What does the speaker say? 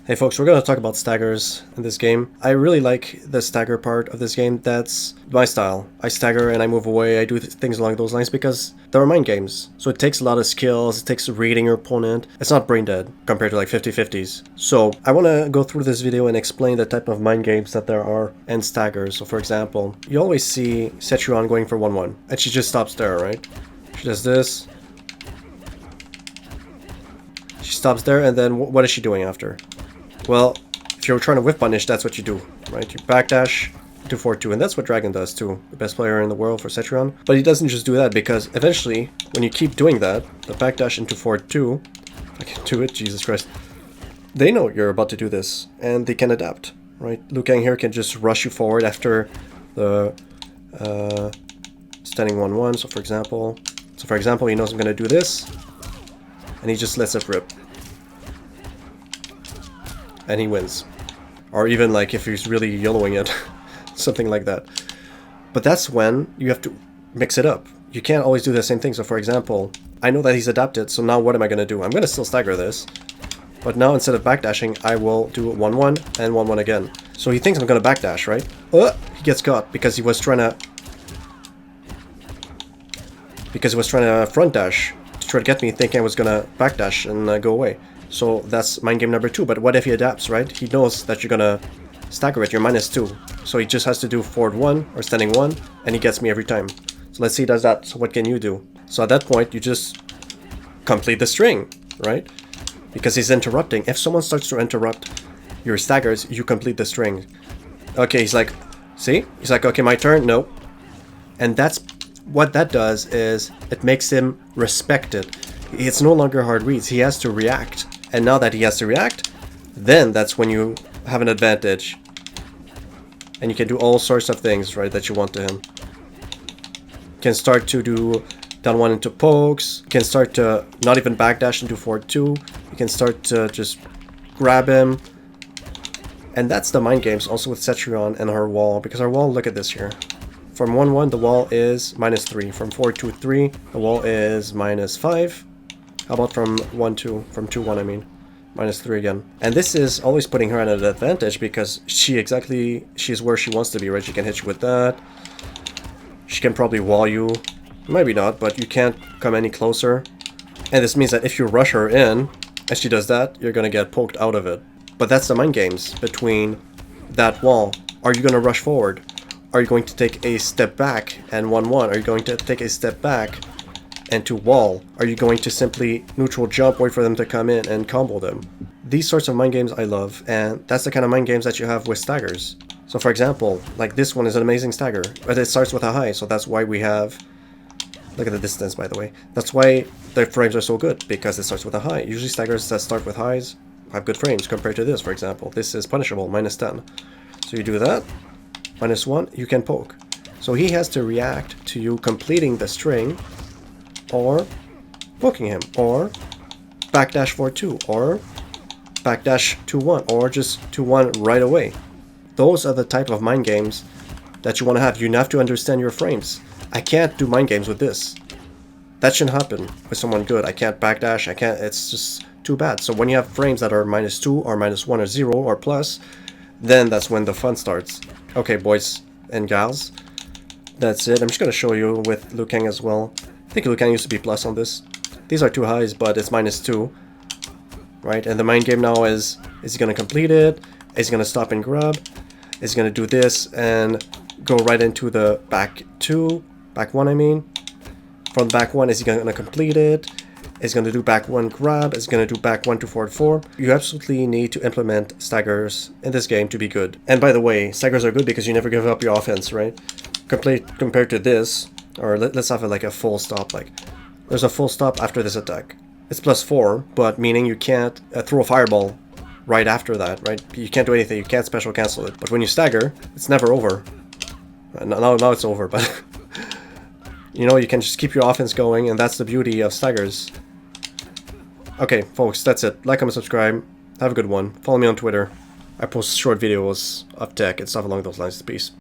Hey folks, we're going to talk about staggers in this game. I really like the stagger part of this game. That's my style. I stagger and I move away, I do things along those lines because they're mind games. So it takes a lot of skills, it takes reading your opponent. It's not brain dead compared to like 50-50s. So I want to go through this video and explain the type of mind games that there are in staggers. So for example, you always see Setruan going for 1-1 and she just stops there, right? She does this. She stops there and then what is she doing after? Well, if you're trying to whiff punish, that's what you do, right? You backdash to 4-2, and that's what Dragon does too. The best player in the world for Setruan. But he doesn't just do that, because eventually, when you keep doing that, the backdash into 4-2, I can do it, Jesus Christ. They know you're about to do this, and they can adapt, right? Liu Kang here can just rush you forward after the standing 1-1, so for example, he knows I'm going to do this, and he just lets it rip. And he wins. Or even like if he's really yellowing it, something like that. But that's when you have to mix it up. You can't always do the same thing. So for example, I know that he's adapted, so now what am I going to do? I'm going to still stagger this. But now instead of backdashing, I will do 1-1 and 1-1 again. So he thinks I'm going to backdash, right? He gets caught because he was trying to front dash to try to get me, thinking I was going to backdash and go away. So that's mind game number 2. But what if he adapts, right? He knows that you're gonna stagger it, you're -2. So he just has to do forward 1 or standing 1, and he gets me every time. So let's see he does that. So what can you do? So at that point, you just complete the string, right? Because he's interrupting. If someone starts to interrupt your staggers, you complete the string. Okay, he's like, see? He's like, okay, my turn, no. And that's what that does is it makes him respect it. It's no longer hard reads, he has to react. And now that he has to react, then that's when you have an advantage. And you can do all sorts of things, right, that you want to him. You can start to do down 1 into pokes. You can start to not even backdash into 4-2. You can start to just grab him. And that's the mind games also with Setruan and her wall. Because our wall, look at this here. From 1-1, the wall is -3. From 4-2-3, the wall is -5. How about from 1-2? From 2-1, I mean. -3 again. And this is always putting her at an advantage because she's where she wants to be, right? She can hit you with that. She can probably wall you. Maybe not, but you can't come any closer. And this means that if you rush her in, and she does that, you're going to get poked out of it. But that's the mind games between that wall. Are you going to rush forward? Are you going to take a step back and 1-1? Are you going to take a step back and to wall? Are you going to simply neutral jump, wait for them to come in and combo them? These sorts of mind games I love, and that's the kind of mind games that you have with staggers. So for example, like this one is an amazing stagger, but it starts with a high, so that's why we have... Look at the distance, by the way. That's why the frames are so good, because it starts with a high. Usually staggers that start with highs have good frames compared to this, for example. This is punishable, -10. So you do that, -1, you can poke. So he has to react to you completing the string, or poking him, or backdash 4-2, or backdash 2-1, or just 2-1 right away. Those are the type of mind games that you want to have. You have to understand your frames. I can't do mind games with this. That shouldn't happen with someone good. I can't backdash, I can't, it's just too bad. So when you have frames that are -2 or -1 or 0 or plus, then that's when the fun starts. Okay, boys and gals, that's it. I'm just going to show you with Liu Kang as well. I think Liu Kang used to be plus on this. These are 2 highs, but it's -2. Right? And the mind game now is he going to complete it? Is he going to stop and grab? Is he going to do this and go right into the back 2? Back 1, I mean. From back 1, is he going to complete it? Is he going to do back 1 grab? Is he going to do back 1 to forward 4? You absolutely need to implement staggers in this game to be good. And by the way, staggers are good because you never give up your offense, right? Compared to this, or let's have like a full stop. Like, there's a full stop after this attack. It's +4, but meaning you can't throw a fireball right after that, right? You can't do anything. You can't special cancel it. But when you stagger, it's never over. Now it's over, but you know, you can just keep your offense going, and that's the beauty of staggers. Okay, folks, that's it. Like, comment, subscribe. Have a good one. Follow me on Twitter. I post short videos of tech and stuff along those lines. Peace.